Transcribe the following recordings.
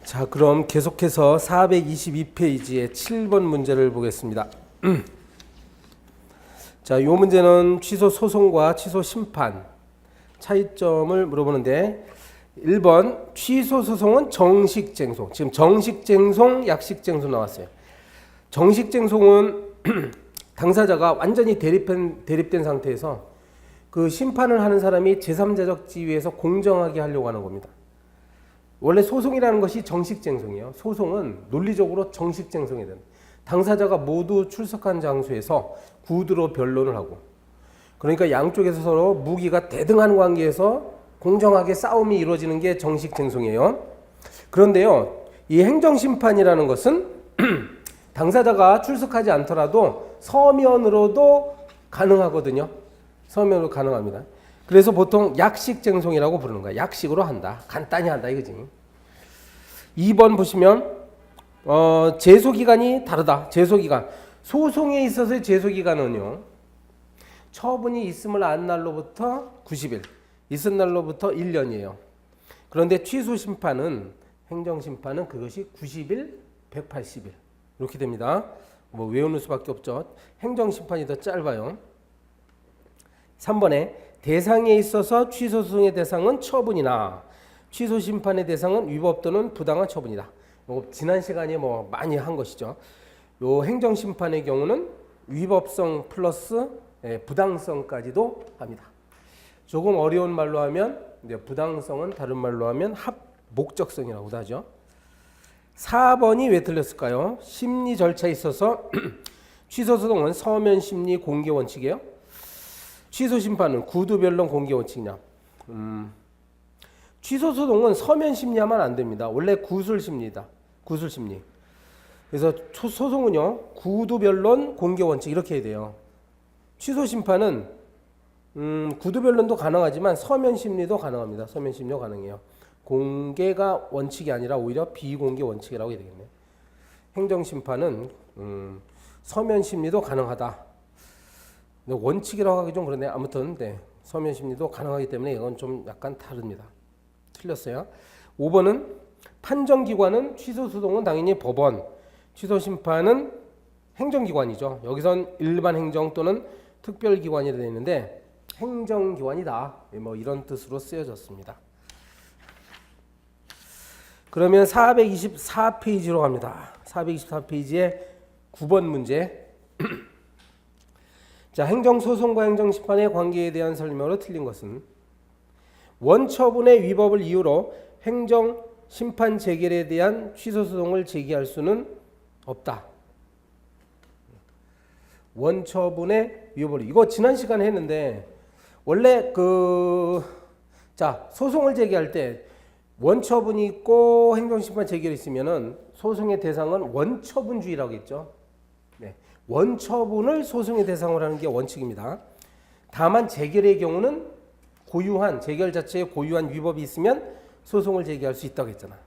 자, 그럼 계속해서 422페이지의 7번 문제를 보겠습니다. 자, 이 문제는 취소 소송과 취소 심판 차이점을 물어보는데 1번 취소 소송은 정식쟁송. 지금 정식쟁송, 약식쟁송 나왔어요. 정식쟁송은 당사자가 완전히 대립된 상태에서 그 심판을 하는 사람이 제3자적 지위에서 공정하게 하려고 하는 겁니다. 원래 소송이라는 것이 정식쟁송이에요. 소송은 논리적으로 정식쟁송이 되는. 당사자가 모두 출석한 장소에서 구두로 변론을 하고, 그러니까 양쪽에서 서로 무기가 대등한 관계에서 공정하게 싸움이 이루어지는 게 정식쟁송이에요. 그런데요, 이 행정심판이라는 것은 당사자가 출석하지 않더라도 서면으로도 가능하거든요. 서면으로 가능합니다. 그래서 보통 약식쟁송이라고 부르는 거야. 약식으로 한다. 간단히 한다 이거지. 2번 보시면 제소기간이 다르다. 제소기간. 소송에 있어서의 제소기간은요. 처분이 있음을 안 날로부터 90일, 있은 날로부터 1년이에요. 그런데 취소심판은, 행정심판은 그것이 90일, 180일 이렇게 됩니다. 뭐 외우는 수밖에 없죠. 행정심판이 더 짧아요. 3번에 대상에 있어서 취소소송의 대상은 처분이나 취소심판의 대상은 위법 또는 부당한 처분이다. 이거 지난 시간에 뭐 많이 한 것이죠. 요 행정심판의 경우는 위법성 플러스 부당성까지도 합니다. 조금 어려운 말로 하면 부당성은 다른 말로 하면 합목적성이라고도 하죠. 4번이 왜 틀렸을까요? 심리 절차에 있어서 취소소송은 서면 심리 공개 원칙이에요. 취소심판은 구두변론 공개 원칙이냐? 취소소송은 서면 심리하면 안 됩니다. 원래 구술심리다. 구술심리. 그래서 소송은요, 구두변론 공개 원칙 이렇게 해야 돼요. 취소심판은 구두변론도 가능하지만 서면 심리도 가능합니다. 서면 심리도 가능해요. 공개가 원칙이 아니라 오히려 비공개 원칙이라고 해야 되겠네요. 행정심판은 서면 심리도 가능하다. 원칙이라고 하기 좀 그런데 아무튼 서면 심리도 가능하기 때문에 이건 좀 약간 다릅니다. 틀렸어요. 5번은 판정기관은 취소소송은 당연히 법원, 취소심판은 행정기관이죠. 여기선 일반 행정 또는 특별기관이 되어 있는데 행정기관이다. 뭐 이런 뜻으로 쓰여졌습니다. 그러면 424페이지로 갑니다. 424페이지의 9번 문제. 자, 행정소송과 행정심판의 관계에 대한 설명으로 틀린 것은 원처분의 위법을 이유로 행정심판 재결에 대한 취소소송을 제기할 수는 없다. 원처분의 위법을, 이거 지난 시간에 했는데 원래 소송을 제기할 때 원처분이 있고 행정심판 재결이 있으면은 소송의 대상은 원처분주의라고 했죠. 네. 원처분을 소송의 대상으로 하는 게 원칙입니다. 다만 재결의 경우는 재결 자체에 고유한 위법이 있으면 소송을 제기할 수 있다고 했잖아.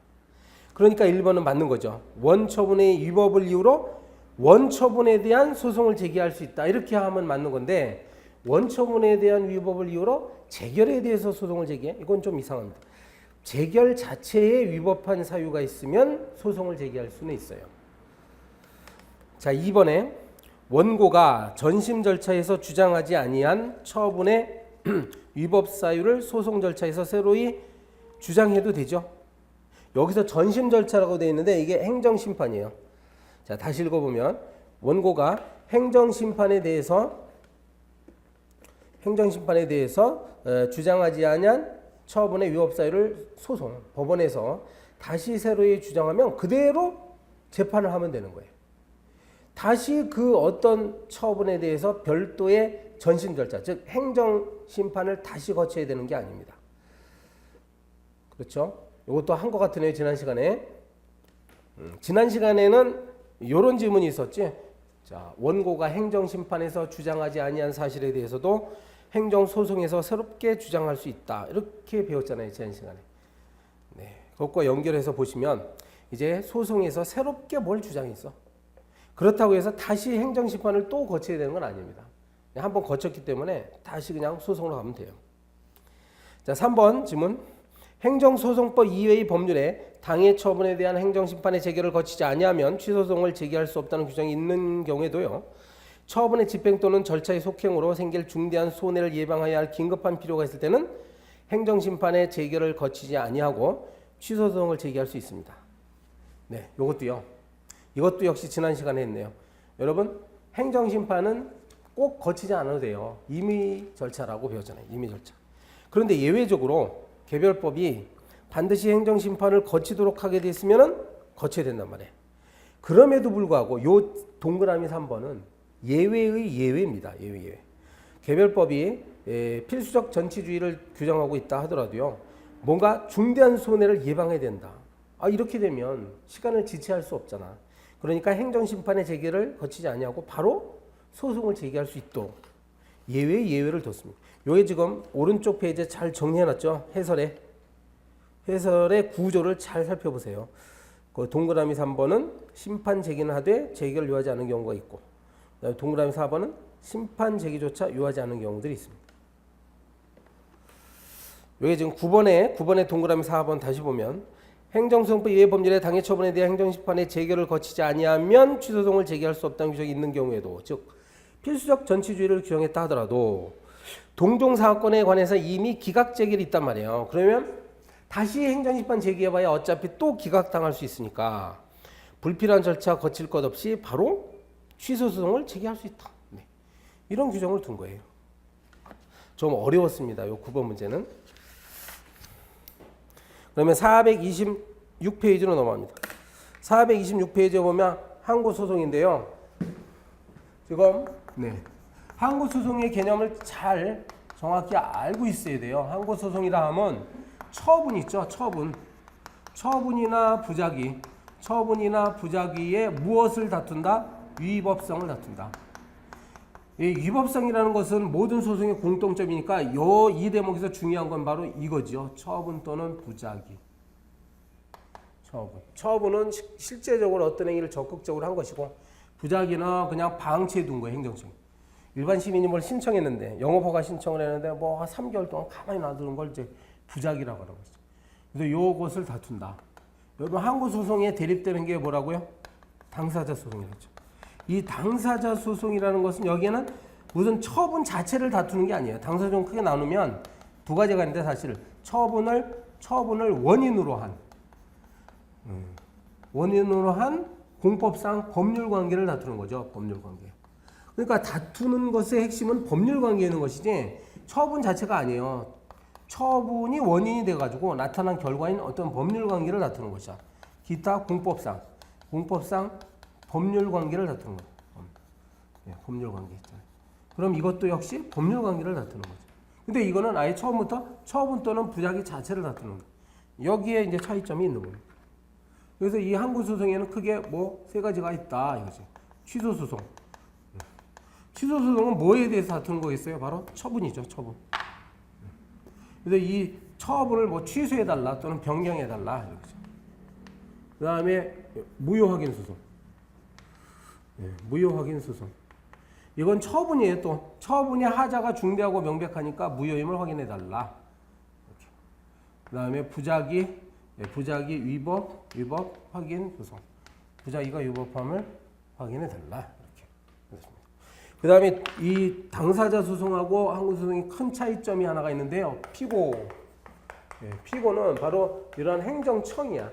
그러니까 1번은 맞는 거죠. 원처분의 위법을 이유로 원처분에 대한 소송을 제기할 수 있다. 이렇게 하면 맞는 건데 원처분에 대한 위법을 이유로 재결에 대해서 소송을 제기해? 이건 좀 이상합니다. 재결 자체에 위법한 사유가 있으면 소송을 제기할 수는 있어요. 자, 2번에 원고가 전심 절차에서 주장하지 아니한 처분의 위법 사유를 소송 절차에서 새로이 주장해도 되죠. 여기서 전심 절차라고 되어 있는데 이게 행정심판이에요. 자, 다시 읽어보면 원고가 행정심판에 대해서 주장하지 아니한 처분의 위법 사유를 법원에서 다시 새로이 주장하면 그대로 재판을 하면 되는 거예요. 다시 그 어떤 처분에 대해서 별도의 전심 절차, 즉 행정심판을 다시 거쳐야 되는 게 아닙니다. 그렇죠? 이것도 한 것 같으네요. 지난 시간에는 이런 질문이 있었지. 자, 원고가 행정심판에서 주장하지 아니한 사실에 대해서도 행정소송에서 새롭게 주장할 수 있다. 이렇게 배웠잖아요. 지난 시간에. 네, 그것과 연결해서 보시면 이제 소송에서 새롭게 뭘 주장했어. 그렇다고 해서 다시 행정심판을 또 거쳐야 되는 건 아닙니다. 한번 거쳤기 때문에 다시 그냥 소송으로 가면 돼요. 자, 3번 질문. 행정소송법 이외의 법률에 당해 처분에 대한 행정심판의 재결을 거치지 아니하면 취소소송을 제기할 수 없다는 규정이 있는 경우에도요. 처분의 집행 또는 절차의 속행으로 생길 중대한 손해를 예방해야 할 긴급한 필요가 있을 때는 행정심판의 재결을 거치지 아니하고 취소소송을 제기할 수 있습니다. 네, 이것도 역시 지난 시간에 했네요. 여러분, 행정심판은 꼭 거치지 않아도 돼요. 임의 절차라고 배웠잖아요. 임의 절차. 그런데 예외적으로 개별법이 반드시 행정심판을 거치도록 하게 됐으면 거쳐야 된단 말이에요. 그럼에도 불구하고 요 동그라미 3번은 예외의 예외입니다. 예외. 개별법이 필수적 전치주의를 규정하고 있다 하더라도요. 뭔가 중대한 손해를 예방해야 된다. 이렇게 되면 시간을 지체할 수 없잖아. 그러니까 행정심판의 재개를 거치지 아니하고 바로 소송을 제기할 수 있도록 예외를 뒀습니다. 요게 지금 오른쪽 페이지에 잘 정리해놨죠. 해설의 구조를 잘 살펴보세요. 그 동그라미 3번은 심판 제기는 하되 재결을 요하지 않은 경우가 있고, 동그라미 4번은 심판 제기조차 요하지 않은 경우들이 있습니다. 여기 지금 9번에 동그라미 4번 다시 보면 행정소송법 이외 법률의 당해 처분에 대한 행정심판의 재결을 거치지 아니하면 취소소송을 제기할 수 없다는 규정이 있는 경우에도, 즉 필수적 전치주의를 규정했다 하더라도 동종 사건에 관해서 이미 기각 재결이 있단 말이에요. 그러면 다시 행정심판 제기해봐야 어차피 또 기각당할 수 있으니까 불필요한 절차 거칠 것 없이 바로 취소소송을 제기할 수 있다. 네. 이런 규정을 둔 거예요. 좀 어려웠습니다. 이 9번 문제는. 그러면 426페이지로 넘어갑니다. 426페이지에 보면 항고소송인데요. 지금 항고소송의 개념을 잘 정확히 알고 있어야 돼요. 항고소송이라 하면 처분 있죠. 처분이나 부작위에 무엇을 다툰다? 위법성을 다툰다. 이 위법성이라는 것은 모든 소송의 공통점이니까 이 대목에서 중요한 건 바로 이거죠. 처분 또는 부작위. 처분은 실제적으로 어떤 행위를 적극적으로 한 것이고, 부작위는 그냥 방치해 둔 거예요. 행정적. 일반 시민이 뭘 신청했는데, 영업허가 신청을 했는데 뭐 3개월 동안 가만히 놔두는 걸 이제 부작위라고 하는 거죠. 그래서 요것을 다툰다. 여러분, 항고소송에 대립되는 게 뭐라고요? 당사자 소송이라죠. 이 당사자 소송이라는 것은 여기에는 무슨 처분 자체를 다투는 게 아니에요. 당사자 소송 크게 나누면 두 가지가 있는데, 사실 처분을 원인으로 한 공법상 법률 관계를 다투는 거죠. 법률 관계. 그러니까 다투는 것의 핵심은 법률 관계에 있는 것이지 처분 자체가 아니에요. 처분이 원인이 돼가지고 나타난 결과인 어떤 법률 관계를 다투는 것이죠. 기타 공법상 법률 관계를 다투는 거죠. 법률 관계 있잖아요. 그럼 이것도 역시 법률 관계를 다투는 거죠. 근데 이거는 아예 처음부터 처분 또는 부작위 자체를 다투는 거예요. 여기에 이제 차이점이 있는 거예요. 그래서 이 항고소송에는 크게 뭐 세 가지가 있다 이거죠. 취소소송. 취소소송은 뭐에 대해서 다투는 거겠어요? 바로 처분이죠. 처분. 그래서 이 처분을 뭐 취소해달라 또는 변경해달라 이거죠. 그 다음에 무효확인소송. 무효확인소송. 이건 처분이에요. 또 처분이 하자가 중대하고 명백하니까 무효임을 확인해달라. 그 다음에 부작위 위법 확인 소송. 부작위가 위법함을 확인해달라. 이렇게. 그 다음에 이 당사자 소송하고 항고소송이 큰 차이점이 하나가 있는데요. 피고는 바로 이런 행정청이야.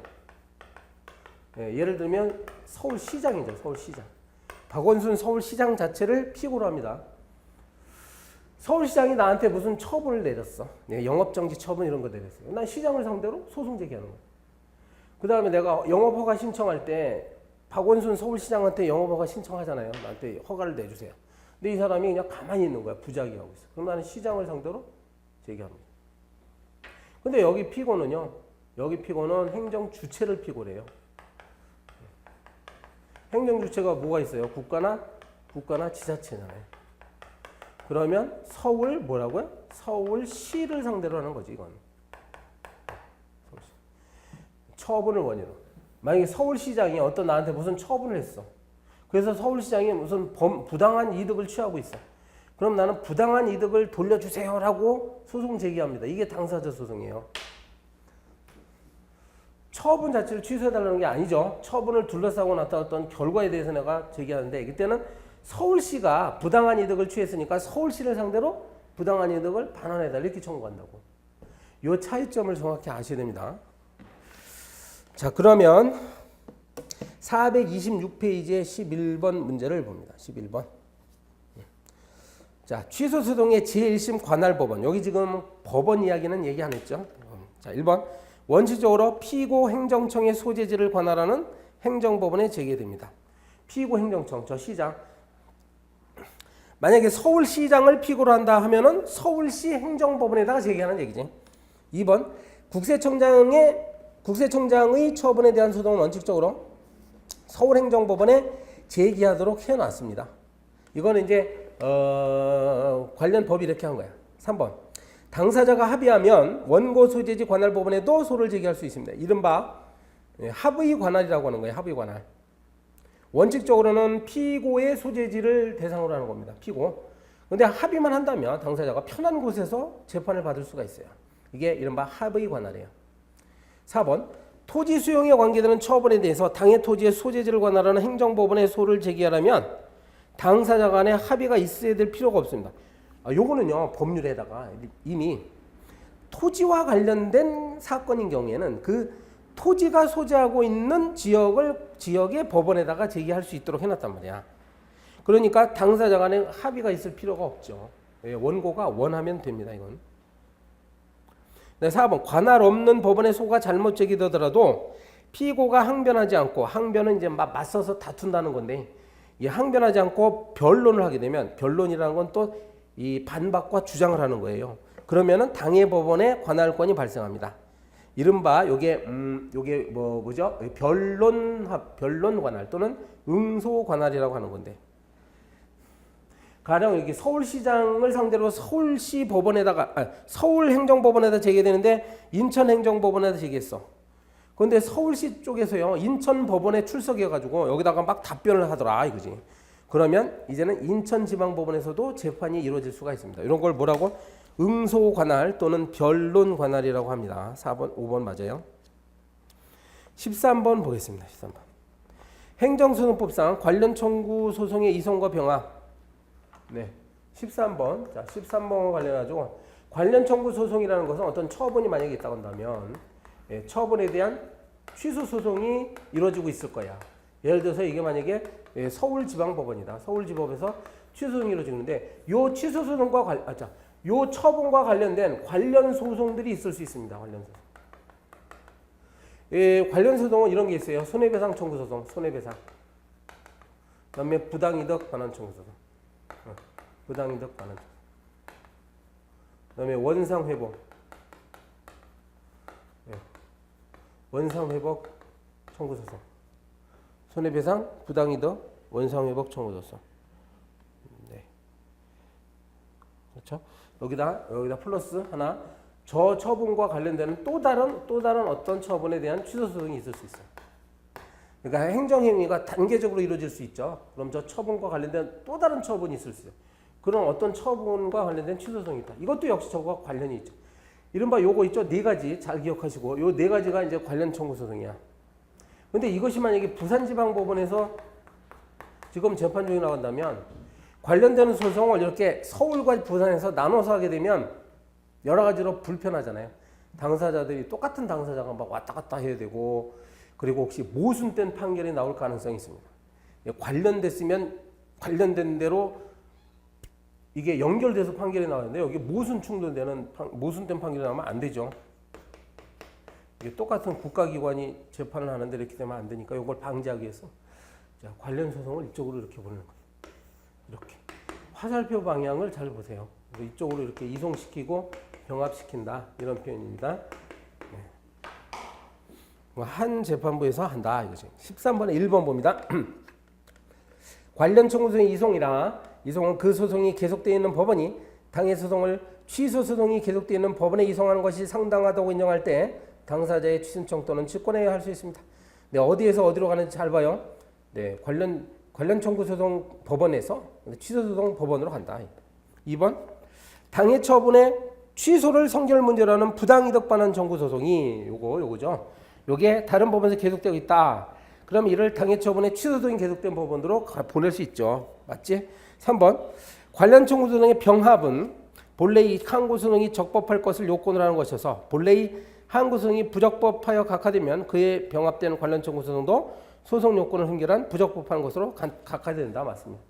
예를 들면 서울시장이죠. 서울시장. 박원순 서울시장 자체를 피고로 합니다. 서울시장이 나한테 무슨 처분을 내렸어. 영업정지 처분 이런 거 내렸어요. 난 시장을 상대로 소송 제기하는 거야. 그 다음에 내가 영업허가 신청할 때 박원순 서울시장한테 영업허가 신청하잖아요. 나한테 허가를 내주세요. 근데 이 사람이 그냥 가만히 있는 거야. 부작위하고 있어. 그럼 나는 시장을 상대로 제기하는 거야. 근데 여기 피고는 행정주체를 피고를 해요. 행정주체가 뭐가 있어요? 국가나 지자체잖아요. 그러면 서울시를 상대로 하는 거지, 이건. 처분을 원인으로. 만약에 서울시장이 어떤 나한테 무슨 처분을 했어. 그래서 서울시장이 무슨 부당한 이득을 취하고 있어. 그럼 나는 부당한 이득을 돌려주세요라고 소송 제기합니다. 이게 당사자 소송이에요. 처분 자체를 취소해달라는 게 아니죠. 처분을 둘러싸고 나타났던 결과에 대해서 내가 제기하는데 그때는 서울시가 부당한 이득을 취했으니까 서울시를 상대로 부당한 이득을 반환해달라 이렇게 청구한다고. 이 차이점을 정확히 아셔야 됩니다. 자, 그러면 426페이지의 11번 문제를 봅니다. 11번. 자, 취소소송의 제1심 관할법원. 여기 지금 법원 이야기는 얘기 안 했죠. 자, 1번. 원칙적으로 피고 행정청의 소재지를 관할하는 행정법원에 제기됩니다. 피고 행정청, 저 시장. 만약에 서울시장을 피고로 한다 하면은 서울시 행정법원에다가 제기하는 얘기지. 2번. 국세청장의 처분에 대한 소송은 원칙적으로 서울행정법원에 제기하도록 해놨습니다. 이거는 이제 관련 법이 이렇게 한 거야. 3번. 당사자가 합의하면 원고 소재지 관할법원에도 소를 제기할 수 있습니다. 이른바 합의 관할이라고 하는 거예요. 합의 관할. 원칙적으로는 피고의 소재지를 대상으로 하는 겁니다. 피고. 근데 합의만 한다면 당사자가 편한 곳에서 재판을 받을 수가 있어요. 이게 이른바 합의 관할이에요. 4번. 토지 수용에 관계되는 처분에 대해서 당해 토지의 소재지를 관할하는 행정법원에 소를 제기하려면 당사자 간의 합의가 있어야 될 필요가 없습니다. 요거는요, 법률에다가 이미 토지와 관련된 사건인 경우에는 그 토지가 소재하고 있는 지역의 법원에다가 제기할 수 있도록 해놨단 말이야. 그러니까 당사자 간의 합의가 있을 필요가 없죠. 원고가 원하면 됩니다, 이건. 네, 4번. 관할 없는 법원의 소가 잘못 제기되더라도 피고가 항변하지 않고, 항변은 이제 맞서서 다툰다는 건데, 이 항변하지 않고 변론을 하게 되면, 변론이라는 건 또 이 반박과 주장을 하는 거예요. 그러면은 당해 법원의 관할권이 발생합니다. 이른바 요게 뭐죠? 변론 관할 또는 응소 관할이라고 하는 건데. 가령 여기 서울시장을 상대로 서울시 법원에다가 서울행정법원에다 제기되는데 인천행정법원에다 제기했어. 그런데 서울시 쪽에서요 인천법원에 출석해가지고 여기다가 막 답변을 하더라 이거지. 그러면 이제는 인천지방법원에서도 재판이 이루어질 수가 있습니다. 이런 걸 뭐라고? 응소 관할 또는 변론 관할이라고 합니다. 4번, 5번 맞아요. 13번 보겠습니다. 13번. 행정소송법상 관련 청구 소송의 이송과 병합. 네. 13번. 자, 13번과 관련해가지고 관련 청구 소송이라는 것은 어떤 처분이 만약에 있다고 한다면 처분에 대한 취소 소송이 이루어지고 있을 거야. 예를 들어서 이게 만약에 서울지방법원이다. 서울지법에서 취소 소송이 이루어지는데 요 취소 소송과 요 처분과 관련된 관련 소송들이 있을 수 있습니다. 관련 소송. 관련 소송은 이런 게 있어요. 손해배상 청구 소송, 손해배상. 그다음에 부당이득 반환 청구 소송. 부당이득 반환. 그다음에 원상 회복. 원상 회복 청구 소송. 손해배상, 부당이득, 원상 회복 청구 소송. 네. 그렇죠? 여기다 플러스 하나. 저 처분과 관련되는 또 다른 어떤 처분에 대한 취소 소송이 있을 수 있어요. 그러니까 행정행위가 단계적으로 이루어질 수 있죠. 그럼 저 처분과 관련된 또 다른 처분이 있을 수 있어요. 그런 어떤 처분과 관련된 취소 소송이 있다. 이것도 역시 저거와 관련이 있죠. 이른바 요거 있죠. 네 가지 잘 기억하시고 요 네 가지가 이제 관련 청구 소송이야. 근데 이것이 만약에 부산지방법원에서 지금 재판 중에 나간다면 관련되는 소송을 이렇게 서울과 부산에서 나눠서 하게 되면 여러 가지로 불편하잖아요. 당사자들이 똑같은 당사자가 막 왔다 갔다 해야 되고 그리고 혹시 모순된 판결이 나올 가능성이 있습니다. 관련됐으면 관련된 대로 이게 연결돼서 판결이 나오는데 여기 모순된 판결이 나오면 안 되죠. 이게 똑같은 국가기관이 재판을 하는데 이렇게 되면 안 되니까 이걸 방지하기 위해서 자, 관련 소송을 이쪽으로 이렇게 보내는 거예요. 이렇게 화살표 방향을 잘 보세요. 이쪽으로 이렇게 이송시키고 병합시킨다 이런 표현입니다. 네. 한 재판부에서 한다 이거죠. 13번에 1번 봅니다. 관련 청구 소송의 이송은 그 소송이 계속되어 있는 법원이 당해 소송을 취소 소송이 계속되어 있는 법원에 이송하는 것이 상당하다고 인정할 때 당사자의 취소청 또는 직권에 할 수 있습니다. 네, 어디에서 어디로 가는지 잘 봐요. 네, 관련 청구 소송 법원에서 취소 소송 법원으로 간다. 2번 당해 처분의 취소를 성결 문제로 하는 부당이득 반환 청구 소송이 요거죠. 요게 다른 법원에서 계속되고 있다. 그럼 이를 당해 처분의 취소 등이 계속된 법원으로 보낼 수 있죠. 맞지? 3번 관련 청구 소송의 병합은 본래 이 항고 소송이 적법할 것을 요건으로 하는 것이어서 본래 이 항고 소송이 부적법하여 각하되면 그에 병합되는 관련 청구 소송도 소송 요건을 흠결한 부적법한 것으로 각하된다. 맞습니다.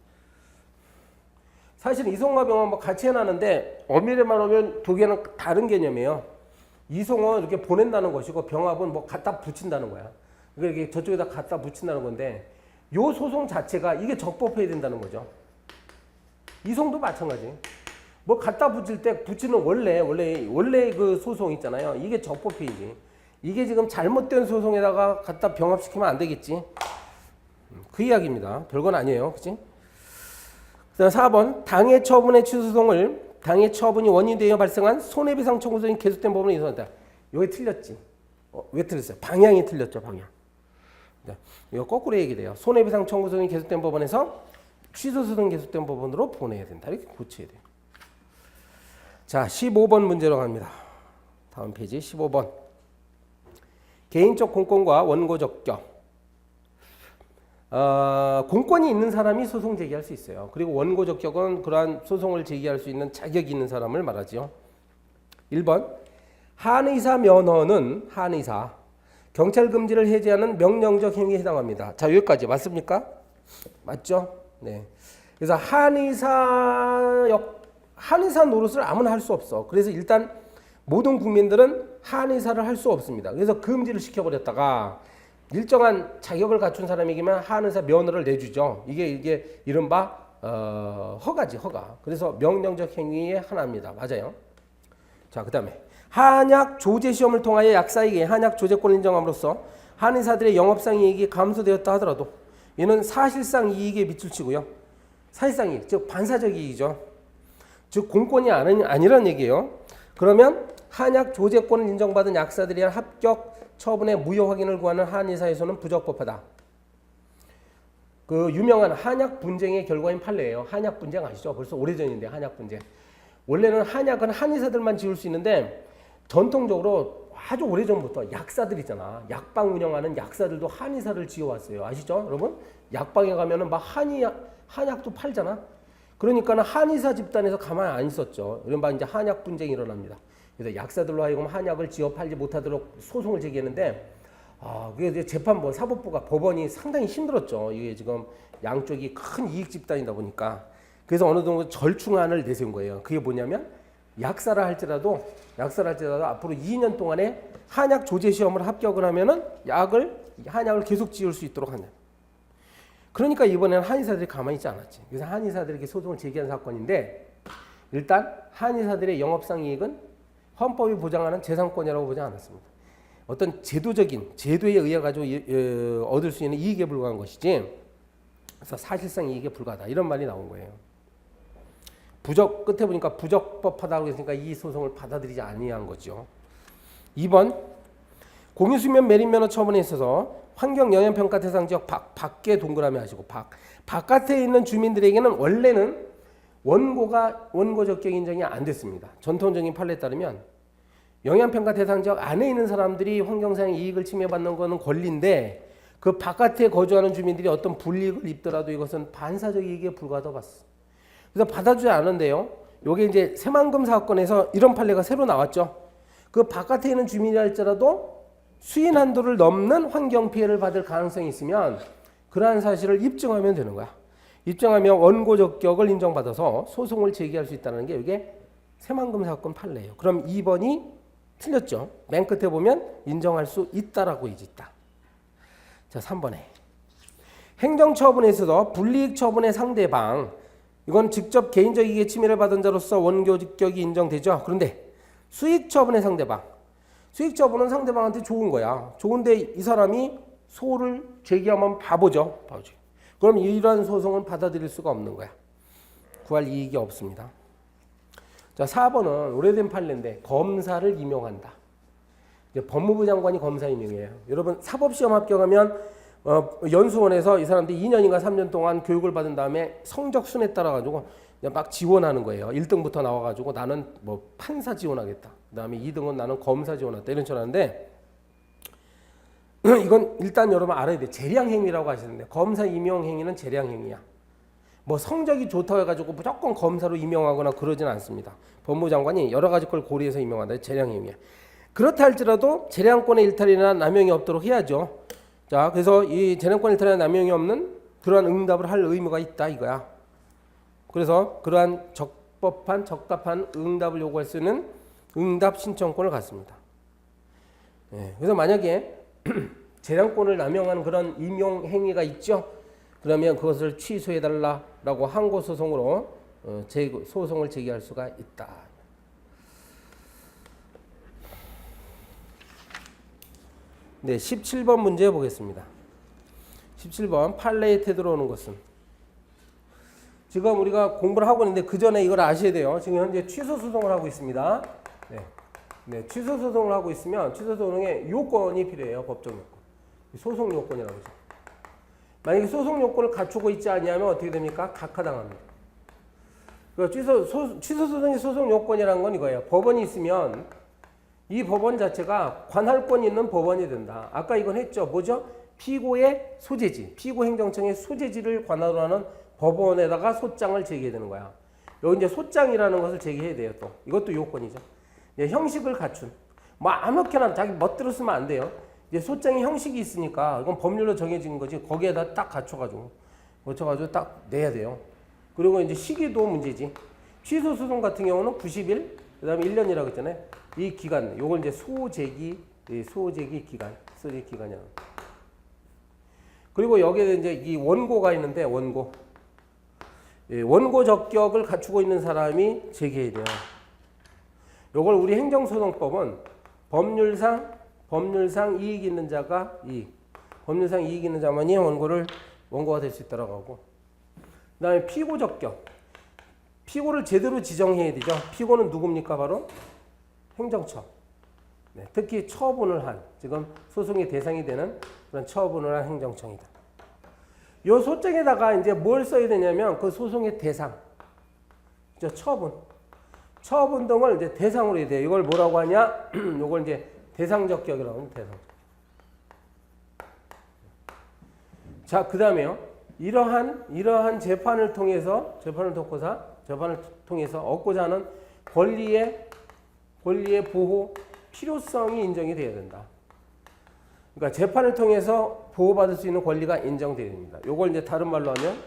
사실 이송과 병합 뭐 같이 해놨는데 엄밀히만 하면 두 개는 다른 개념이에요. 이송은 이렇게 보낸다는 것이고 병합은 뭐 갖다 붙인다는 거야. 그러니까 이게 저쪽에다 갖다 붙인다는 건데 요 소송 자체가 이게 적법해야 된다는 거죠. 이송도 마찬가지. 뭐 갖다 붙일 때 붙이는 원래 그 소송 있잖아요. 이게 적법해야지. 이게 지금 잘못된 소송에다가 갖다 병합시키면 안 되겠지. 그 이야기입니다. 별건 아니에요. 그치? 그다음 4번 당해 처분의 취소소송을 당해 처분이 원인되어 발생한 손해배상 청구소송이 계속된 법원에 이송한다. 여기 틀렸지. 왜 틀렸어요? 방향이 틀렸죠. 방향. 네. 이거 거꾸로 얘기돼요. 손해배상 청구소송이 계속된 법원에서 취소소송이 계속된 법원으로 보내야 된다. 이렇게 고쳐야 돼요. 자, 15번 문제로 갑니다. 다음 페이지 15번. 개인적 공권과 원고 적격. 공권이 있는 사람이 소송 제기할 수 있어요. 그리고 원고 적격은 그러한 소송을 제기할 수 있는 자격이 있는 사람을 말하죠. 1번 한의사 면허는 한의사 경찰 금지를 해제하는 명령적 행위에 해당합니다. 자, 여기까지 맞습니까? 맞죠? 네. 그래서 한의사 노릇을 아무나 할 수 없어. 그래서 일단 모든 국민들은 한의사를 할 수 없습니다. 그래서 금지를 시켜버렸다가 일정한 자격을 갖춘 사람에게만 한의사 면허를 내주죠. 이게 이른바 허가지, 허가. 그래서 명령적 행위의 하나입니다. 맞아요. 자, 그다음에 한약 조제 시험을 통하여 약사에게 한약 조제권을 인정함으로써 한의사들의 영업상 이익이 감소되었다 하더라도 이는 사실상 이익에 밑을 치고요. 사실상 이익, 즉 반사적 이익이죠. 즉 공권이 아니라는 얘기예요. 그러면 한약 조제권을 인정받은 약사들이 한 합격 처분의 무효 확인을 구하는 한의사에서는 부적법하다. 그 유명한 한약 분쟁의 결과인 판례예요. 한약 분쟁 아시죠? 벌써 오래전인데 한약 분쟁. 원래는 한약은 한의사들만 지을 수 있는데 전통적으로 아주 오래전부터 약사들 있잖아. 약방 운영하는 약사들도 한의사를 지어왔어요. 아시죠? 여러분? 약방에 가면은 막 한약도 팔잖아. 그러니까 한의사 집단에서 가만히 안 있었죠. 이른바 이제 한약 분쟁이 일어납니다. 그래서 약사들로 하여금 한약을 지어 팔지 못하도록 소송을 제기했는데, 그게 이제 재판부, 사법부가 법원이 상당히 힘들었죠. 이게 지금 양쪽이 큰 이익 집단이다 보니까. 그래서 어느 정도 절충안을 내세운 거예요. 그게 뭐냐면, 약사를 할지라도 앞으로 2년 동안에 한약 조제 시험을 합격을 하면은 한약을 계속 지을 수 있도록 하는. 그러니까 이번에는 한의사들이 가만히 있지 않았지. 그래서 한의사들에게 소송을 제기한 사건인데, 일단 한의사들의 영업상 이익은 헌법이 보장하는 재산권이라고 보지 않았습니다. 어떤 제도에 의해 가지고 얻을 수 있는 이익에 불과한 것이지, 그래서 사실상 이익에 불과하다 이런 말이 나온 거예요. 끝에 보니까 부적법하다고 했으니까 이 소송을 받아들이지 아니한 거죠. 2번 공유수면 매립면허 처분에 있어서 환경영향평가 대상 지역 밖에 동그라미 하시고 바깥에 있는 주민들에게는 원래는 원고 적격 인정이 안 됐습니다. 전통적인 판례에 따르면 영향평가 대상 지역 안에 있는 사람들이 환경상 이익을 침해받는 것은 권리인데 그 바깥에 거주하는 주민들이 어떤 불이익을 입더라도 이것은 반사적 이익에 불과하다고 봤어. 그래서 받아주지 않은데요. 이게 이제 새만금 사건에서 이런 판례가 새로 나왔죠. 그 바깥에 있는 주민이 할지라도 수인 한도를 넘는 환경 피해를 받을 가능성이 있으면 그러한 사실을 입증하면 되는 거야. 입증하면 원고 적격을 인정받아서 소송을 제기할 수 있다는 게 이게 새만금 사건 판례예요. 그럼 2번이 틀렸죠. 맨 끝에 보면 인정할 수 있다라고 있다. 자, 3번에 행정처분에서도 불이익 처분의 상대방, 이건 직접 개인적 이익의 침해를 받은 자로서 원고 적격이 인정되죠. 그런데 수익 처분의 상대방, 수익 처분은 상대방한테 좋은 거야. 좋은데 이 사람이 소를 제기하면 바보죠. 그럼 이러한 소송은 받아들일 수가 없는 거야. 구할 이익이 없습니다. 자, 4번은 오래된 판례인데 검사를 임용한다. 이제 법무부 장관이 검사 임용이에요. 여러분 사법시험 합격하면 연수원에서 이 사람들이 2년인가 3년 동안 교육을 받은 다음에 성적 순에 따라 가지고 막 지원하는 거예요. 1등부터 나와 가지고 나는 뭐 판사 지원하겠다. 그다음에 2등은 나는 검사 지원하겠다. 이런 줄 알았는데 이건 일단 여러분 알아야 돼. 재량행위라고 하시는데 검사 임용행위는 재량행위야. 뭐 성적이 좋다고 해가지고 무조건 검사로 임용하거나 그러지는 않습니다. 법무장관이 여러 가지 걸 고려해서 임용한다. 재량행위야. 그렇다 할지라도 재량권의 일탈이나 남용이 없도록 해야죠. 자, 그래서 이 재량권 일탈이나 남용이 없는 그러한 응답을 할 의무가 있다 이거야. 그래서 그러한 적법한 적답한 응답을 요구할 수 있는 응답 신청권을 갖습니다. 그래서 만약에 재량권을 남용하는 그런 임용 행위가 있죠. 그러면 그것을 취소해달라라고 항고소송으로 소송을 제기할 수가 있다. 네, 17번 문제 보겠습니다. 17번 판례에 되돌아오는 것은 지금 우리가 공부를 하고 있는데 그 전에 이걸 아셔야 돼요. 지금 현재 취소 소송을 하고 있습니다. 네, 취소 소송을 하고 있으면 취소 소송에 요건이 필요해요. 법적 요건. 소송 요건이라고 하죠. 만약에 소송 요건을 갖추고 있지 않으면 어떻게 됩니까? 각하당합니다. 그러니까 취소 소송의 소송 요건이라는 건 이거예요. 법원이 있으면 이 법원 자체가 관할권이 있는 법원이 된다. 아까 이건 했죠. 뭐죠? 피고의 소재지, 피고 행정청의 소재지를 관할로 하는 법원에다가 소장을 제기해야 되는 거야. 여기 이제 소장이라는 것을 제기해야 돼요. 또 이것도 요건이죠. 형식을 갖춘. 뭐 아무렇게나 자기 멋대로 쓰면 안 돼요. 이제 소장의 형식이 있으니까 이건 법률로 정해진 거지. 거기에다 딱 갖춰가지고 딱 내야 돼요. 그리고 이제 시기도 문제지. 취소 소송 같은 경우는 90일, 그다음에 1년이라고 했잖아요. 이 기간, 요걸 이제 소제기 기간, 소제기 기간이라고. 그리고 여기에 이제 이 원고가 있는데 원고 적격을 갖추고 있는 사람이 제기해야 돼요. 요걸 우리 행정소송법은 법률상 이익 있는 자가 법률상 이익 있는 자만이 원고가 될 수 있다라고 하고. 그다음에 피고 적격. 피고를 제대로 지정해야 되죠. 피고는 누굽니까? 바로 행정처. 네, 특히 처분을 한, 지금 소송의 대상이 되는 그런 처분을 한 행정청이다. 요 소장에다가 이제 뭘 써야 되냐면 그 소송의 대상, 처분 등을 이제 대상으로 해야 돼요. 이걸 뭐라고 하냐? 요걸 이제 대상적격이라고 합니다. 대상. 자, 그 다음에요. 이러한 재판을 통해서 얻고자 하는 권리의 보호 필요성이 인정이 돼야 된다. 그러니까 재판을 통해서 보호받을 수 있는 권리가 인정돼야 됩니다. 요걸 이제 다른 말로 하면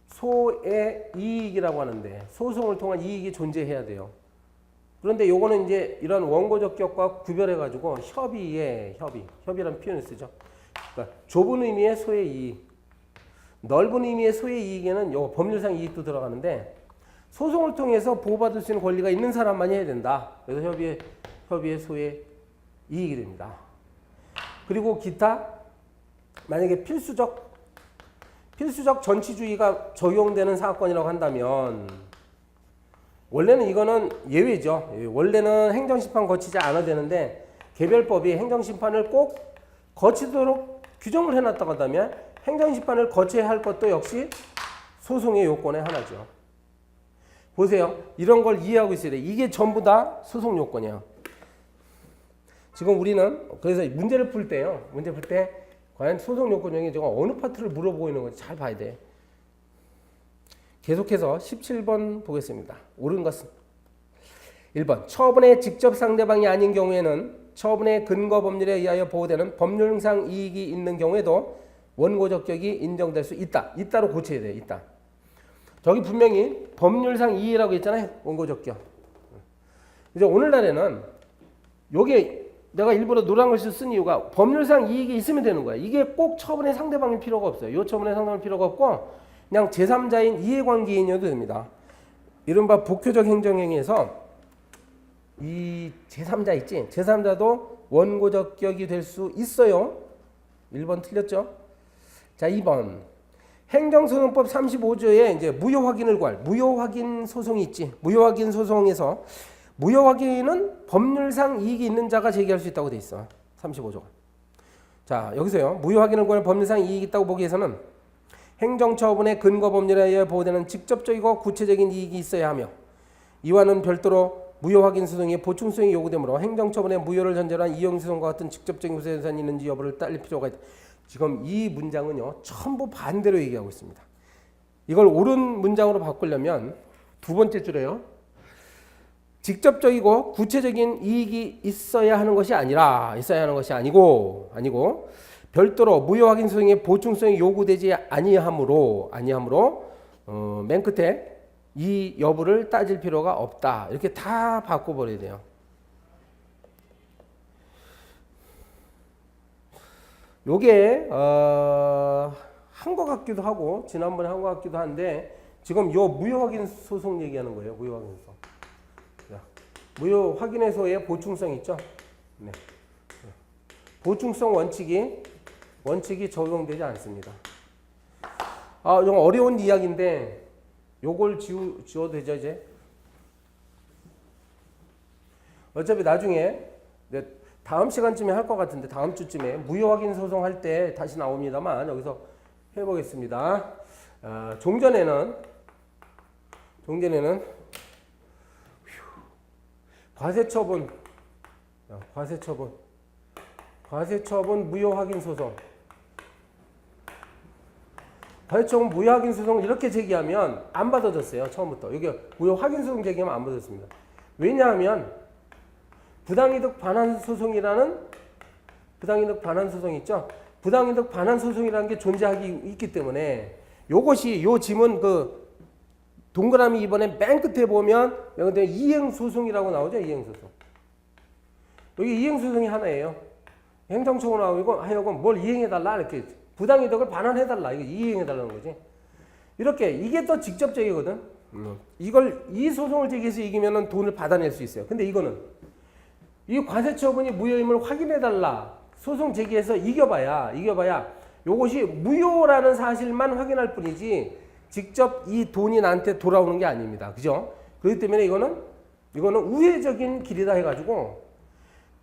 소의 이익이라고 하는데 소송을 통한 이익이 존재해야 돼요. 그런데 요거는 이제 이런 원고 적격과 구별해 가지고 협의라는 표현을 쓰죠. 그러니까 좁은 의미의 소의 이익, 넓은 의미의 소의 이익에는 요 법률상 이익도 들어가는데 소송을 통해서 보호받을 수 있는 권리가 있는 사람만이 해야 된다. 그래서 협의의 소의 이익이 됩니다. 그리고 기타 만약에 필수적 전치주의가 적용되는 사건이라고 한다면 원래는 이거는 예외죠. 원래는 행정심판 거치지 않아도 되는데 개별법이 행정심판을 꼭 거치도록 규정을 해놨다고 한다면 행정심판을 거쳐야 할 것도 역시 소송의 요건의 하나죠. 보세요. 이런 걸 이해하고 있어야 돼. 이게 전부 다 소송 요건이야. 지금 우리는 그래서 문제를 풀 때 과연 소송 요건 중에 어느 파트를 물어보고 있는 건지 잘 봐야 돼. 계속해서 17번 보겠습니다. 옳은 것은 1번 처분의 직접 상대방이 아닌 경우에는 처분의 근거 법률에 의하여 보호되는 법률상 이익이 있는 경우에도 원고 적격이 인정될 수 있다. 있다로 고쳐야 돼요. 있다. 저기 분명히 법률상 이익이라고 했잖아요. 원고 적격. 이제 오늘날에는 요게 내가 일부러 노란 글씨 쓴 이유가 법률상 이익이 있으면 되는 거야. 이게 꼭 처분의 상대방일 필요가 없어요. 요 처분의 상대방일 필요가 없고 그냥 제3자인 이해관계인이어도 됩니다. 이른바 복효적 행정행위에서 이 제3자 있지? 제3자도 원고 적격이 될 수 있어요. 1번 틀렸죠? 자, 2번. 행정소송법 35조에 이제 무효확인을 구할 무효확인 소송이 있지. 무효확인 소송에서 무효확인은 법률상 이익이 있는 자가 제기할 수 있다고 돼 있어. 35조가. 자, 여기서요. 무효확인을 구할 법률상 이익이 있다고 보기 위해서는 행정처분의 근거 법률에 의해 보호되는 직접적이고 구체적인 이익이 있어야 하며 이와는 별도로 무효 확인 소송의 보충성이 요구되므로 행정처분의 무효를 전제로 한 이행 소송과 같은 직접적인 구제재산이 있는지 여부를 따질 필요가 있다. 지금 이 문장은요 전부 반대로 얘기하고 있습니다. 이걸 옳은 문장으로 바꾸려면 두 번째 줄에요. 직접적이고 구체적인 이익이 있어야 하는 것이 아니고 별도로 무효 확인 소송의 보충성이 요구되지 아니하므로 맨 끝에 이 여부를 따질 필요가 없다. 이렇게 다 바꿔버려야 돼요. 요게 한 것 같기도 하고 지난번에 한 것 같기도 한데 지금 요 무효 확인 소송 얘기하는 거예요. 무효 확인 소송. 무효 확인해소의 보충성 있죠? 네. 보충성 원칙이 적용되지 않습니다. 좀 어려운 이야기인데 요걸 지워도 되죠 이제? 어차피 나중에 다음 시간쯤에 할 것 같은데 다음 주쯤에 무효 확인 소송 할 때 다시 나옵니다만 여기서 해보겠습니다. 종전에는 과세처분 무효 확인 소송. 과세처분 무효 확인 소송을 이렇게 제기하면 안 받아줬어요. 처음부터. 여기 무효 확인 소송 제기하면 안 받았습니다. 왜냐하면 부당이득 반환 소송이라는 부당이득 반환 소송 있죠? 부당이득 반환 소송이라는 게 존재하기 있기 때문에 요것이 요 지문 동그라미 이번에 맨 끝에 보면 여기 이행소송이라고 나오죠. 이행소송. 여기 이행소송이 하나예요. 행정처분하고 하여금 뭘 이행해달라 이렇게 부당이득을 반환해달라 이거 이행해달라는 거지. 이렇게 이게 더 직접적이거든. 이 소송을 제기해서 이기면은 돈을 받아낼 수 있어요. 근데 이거는 이 과세처분이 무효임을 확인해달라 소송 제기해서 이겨봐야 요것이 무효라는 사실만 확인할 뿐이지 직접 이 돈이 나한테 돌아오는 게 아닙니다. 그죠? 그렇기 때문에 이거는 우회적인 길이다 해가지고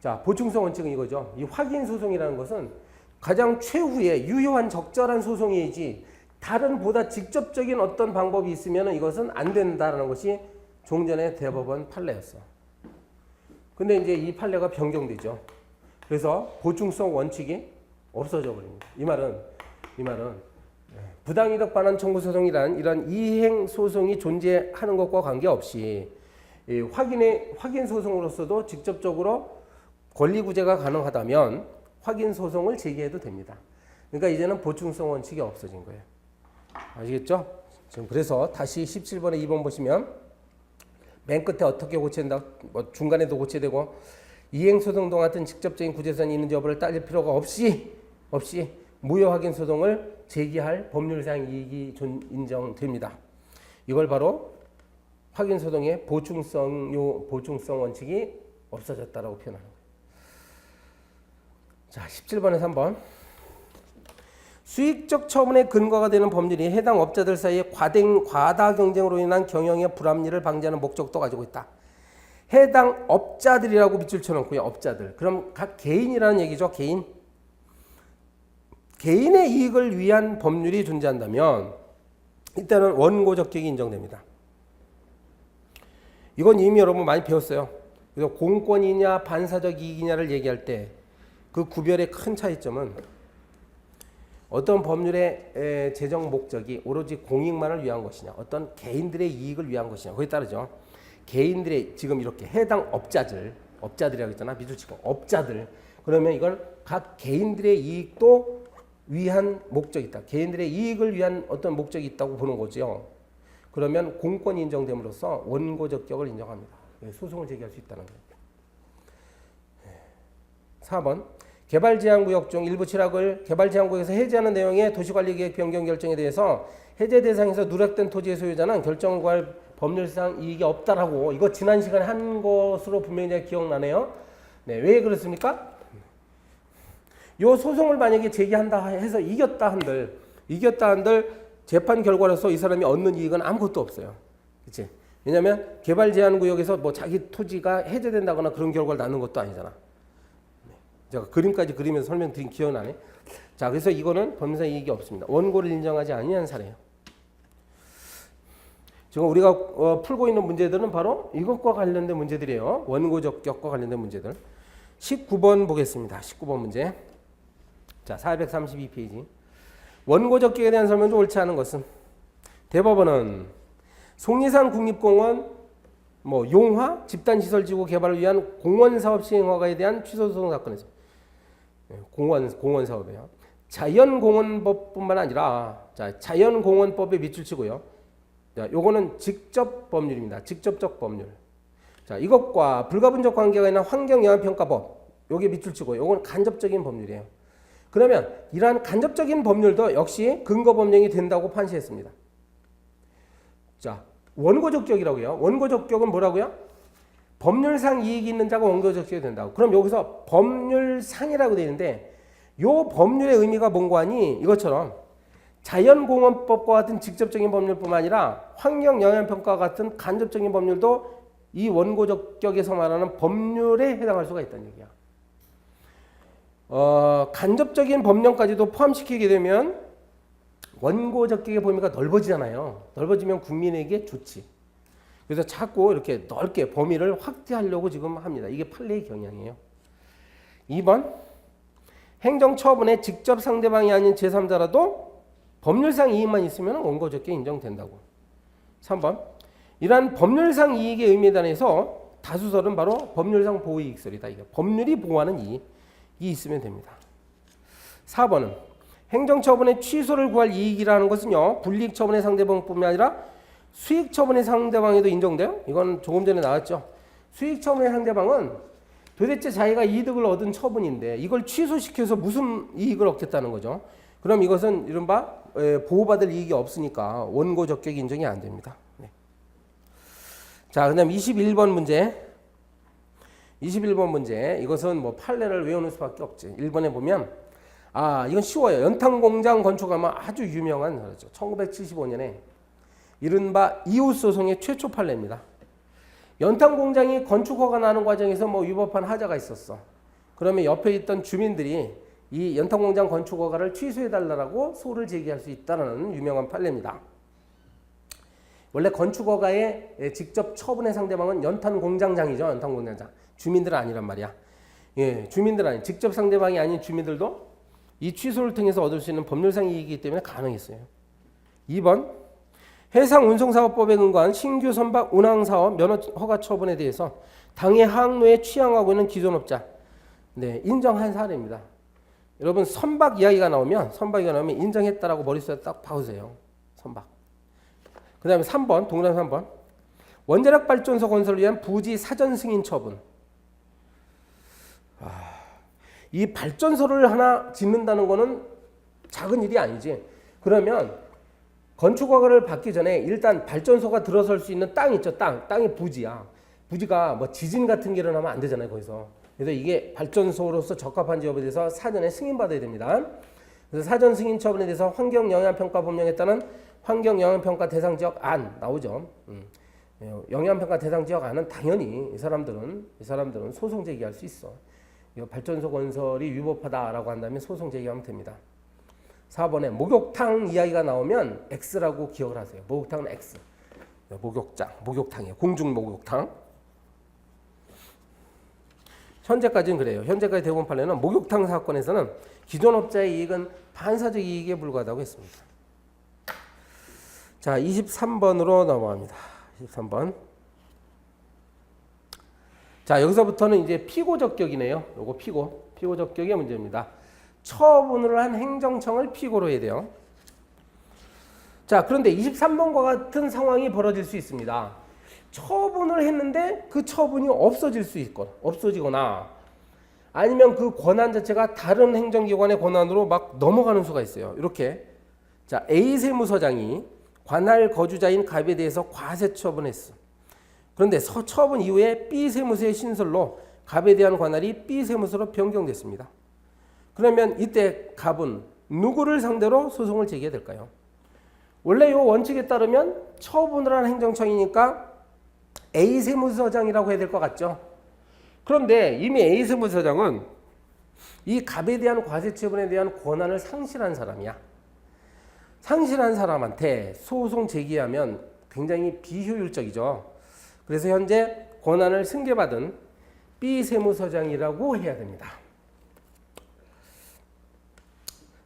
자 보충성 원칙은 이거죠. 이 확인 소송이라는 것은 가장 최후의 유효한 적절한 소송이지 다른 보다 직접적인 어떤 방법이 있으면 이것은 안 된다라는 것이 종전의 대법원 판례였어. 근데 이제 이 판례가 변경되죠. 그래서 보충성 원칙이 없어져 버립니다. 이 말은 부당이득 반환 청구 소송이란 이런 이행 소송이 존재하는 것과 관계없이 확인 소송으로서도 직접적으로 권리 구제가 가능하다면 확인 소송을 제기해도 됩니다. 그러니까 이제는 보충성 원칙이 없어진 거예요. 아시겠죠? 지금 그래서 다시 17번에 2번 보시면 맨 끝에 어떻게 고친다, 중간에도 고쳐되고 이행 소송 등 같은 직접적인 구제선이 있는지 여부를 따질 필요가 없이 무효 확인 소송을 제기할 법률상 이익이 인정됩니다. 이걸 바로 확인 소송의 보충성 원칙이 없어졌다라고 표현하는 거예요. 자, 17번에 3번. 수익적 처분의 근거가 되는 법률이 해당 업자들 사이의 과다 경쟁으로 인한 경영의 불합리를 방지하는 목적도 가지고 있다. 해당 업자들이라고 밑줄 쳐놓고요. 업자들. 그럼 각 개인이라는 얘기죠. 개인의 이익을 위한 법률이 존재한다면 일단은 원고 적격이 인정됩니다. 이건 이미 여러분 많이 배웠어요. 그래서 공권이냐 반사적 이익이냐를 얘기할 때 그 구별의 큰 차이점은 어떤 법률의 제정 목적이 오로지 공익만을 위한 것이냐 어떤 개인들의 이익을 위한 것이냐 거기에 따르죠. 개인들의 지금 이렇게 해당 업자들이라고 했잖아. 밑줄 치고 업자들. 그러면 이걸 각 개인들의 이익도 위한 목적이 있다. 개인들의 이익을 위한 어떤 목적이 있다고 보는 거죠. 그러면 공권이 인정됨으로써 원고 적격을 인정합니다. 소송을 제기할 수 있다는 거예요. 4번. 개발제한구역 중 일부 취락을 개발제한구역에서 해제하는 내용의 도시관리계획 변경 결정에 대해서 해제 대상에서 누락된 토지의 소유자는 결정을 구할 법률상 이익이 없다라고 이거 지난 시간에 한 것으로 분명히 기억나네요. 네, 왜 그렇습니까? 요 소송을 만약에 제기한다 해서 이겼다 한들 재판 결과로서 이 사람이 얻는 이익은 아무것도 없어요. 그렇지? 왜냐하면 개발제한구역에서 뭐 자기 토지가 해제된다거나 그런 결과를 낳는 것도 아니잖아. 제가 그림까지 그리면서 설명드린 기억나네. 자, 그래서 이거는 법률상 이익이 없습니다. 원고를 인정하지 아니한 사례예요. 지금 우리가 풀고 있는 문제들은 바로 이것과 관련된 문제들이에요. 원고적격과 관련된 문제들. 19번 보겠습니다. 19번 문제. 자, 432페이지. 원고적격에 대한 설명 중 옳지 않은 것은 대법원은 속리산 국립공원 용화 집단시설지구 개발을 위한 공원사업 시행허가에 대한 취소소송 사건에서 공원 사업이에요. 자연공원법뿐만 아니라 자연공원법에 밑줄 치고요. 자, 요거는 직접 법률입니다. 직접적 법률. 자, 이것과 불가분적 관계가 있는 환경영향평가법 요게 밑줄치고 요건 간접적인 법률이에요. 그러면 이러한 간접적인 법률도 역시 근거법령이 된다고 판시했습니다. 자, 원고적격이라고요. 원고적격은 뭐라고요? 법률상 이익이 있는 자가 원고적격이 된다고. 그럼 여기서 법률상이라고 되어 있는데 요 법률의 의미가 뭔고 하니 이것처럼 자연공원법과 같은 직접적인 법률뿐만 아니라 환경영향평가와 같은 간접적인 법률도 이 원고적격에서 말하는 법률에 해당할 수가 있다는 얘기야. 간접적인 법령까지도 포함시키게 되면 원고적격의 범위가 넓어지잖아요. 넓어지면 국민에게 좋지. 그래서 자꾸 이렇게 넓게 범위를 확대하려고 지금 합니다. 이게 판례의 경향이에요. 2번 행정처분의 직접 상대방이 아닌 제3자라도 법률상 이익만 있으면 원고적격 인정된다고. 3번 이러한 법률상 이익의 의미에 대해서 다수설은 바로 법률상 보호이익설이다. 이게 법률이 보호하는 이익이 있으면 됩니다. 4번은 행정처분의 취소를 구할 이익이라는 것은요. 불이익처분의 상대방뿐만 아니라 수익처분의 상대방에도 인정돼요. 이건 조금 전에 나왔죠. 수익처분의 상대방은 도대체 자기가 이득을 얻은 처분인데 이걸 취소시켜서 무슨 이익을 얻겠다는 거죠. 그럼 이것은 이른바 보호받을 이익이 없으니까 원고적격 인정이 안 됩니다. 네. 자, 그다음 21번 문제. 21번 문제. 이것은 판례를 외우는 수밖에 없지. 1번에 보면 이건 쉬워요. 연탄공장 건축하면 아주 유명한 거죠. 1975년에 이른바 이웃소송의 최초 판례입니다. 연탄공장이 건축허가 나는 과정에서 위법한 하자가 있었어. 그러면 옆에 있던 주민들이 이 연탄공장 건축허가를 취소해달라고 소를 제기할 수 있다는 유명한 판례입니다. 원래 건축허가의 직접 처분의 상대방은 연탄공장장이죠. 연탄공장장. 주민들은 아니란 말이야. 예, 주민들은 아니. 직접 상대방이 아닌 주민들도 이 취소를 통해서 얻을 수 있는 법률상 이익이기 때문에 가능했어요. 2번 해상운송사업법에 근거한 신규 선박 운항사업 면허 허가 처분에 대해서 당해 항로에 취항하고 있는 기존업자 인정한 사례입니다. 여러분 선박 이야기가 나오면 인정했다라고 머릿속에 딱 박으세요. 선박. 그 다음에 3번 동그라미 3번 원자력 발전소 건설을 위한 부지 사전 승인 처분. 이 발전소를 하나 짓는다는 거는 작은 일이 아니지. 그러면 건축허가를 받기 전에 일단 발전소가 들어설 수 있는 땅 있죠. 땅이 부지야. 부지가 지진 같은 게 일어나면 안 되잖아요. 거기서. 그래서 이게 발전소로서 적합한지 여부에 대해서 사전에 승인받아야 됩니다. 그래서 사전 승인 처분에 대해서 환경영향평가 법령에 따른 환경영향평가 대상지역 안 나오죠. 영향평가 대상지역 안은 당연히 이 사람들은 소송 제기할 수 있어. 발전소 건설이 위법하다라고 한다면 소송 제기하면 됩니다. 4번에 목욕탕 이야기가 나오면 X라고 기억을 하세요. 목욕탕은 X. 목욕탕이에요. 공중 목욕탕. 현재까지는 그래요. 현재까지 대법원 판례는 목욕탕 사건에서는 기존 업자의 이익은 반사적 이익에 불과하다고 했습니다. 자, 23번으로 넘어갑니다. 23번. 자, 여기서부터는 이제 피고적격이네요. 요거 피고적격의 문제입니다. 처분을 한 행정청을 피고로 해야 돼요. 자, 그런데 23번과 같은 상황이 벌어질 수 있습니다. 처분을 했는데 그 처분이 없어지거나 아니면 그 권한 자체가 다른 행정기관의 권한으로 막 넘어가는 수가 있어요. 이렇게. 자, A 세무서장이 관할 거주자인 갑에 대해서 과세 처분했어. 그런데 처분 이후에 B 세무서의 신설로 갑에 대한 관할이 B 세무서로 변경됐습니다. 그러면 이때 갑은 누구를 상대로 소송을 제기해야 될까요? 원래 이 원칙에 따르면 처분을 한 행정청이니까 A 세무서장이라고 해야 될 것 같죠? 그런데 이미 A 세무서장은 이 갑에 대한 과세 처분에 대한 권한을 상실한 사람이야. 상실한 사람한테 소송 제기하면 굉장히 비효율적이죠. 그래서 현재 권한을 승계받은 B 세무서장이라고 해야 됩니다.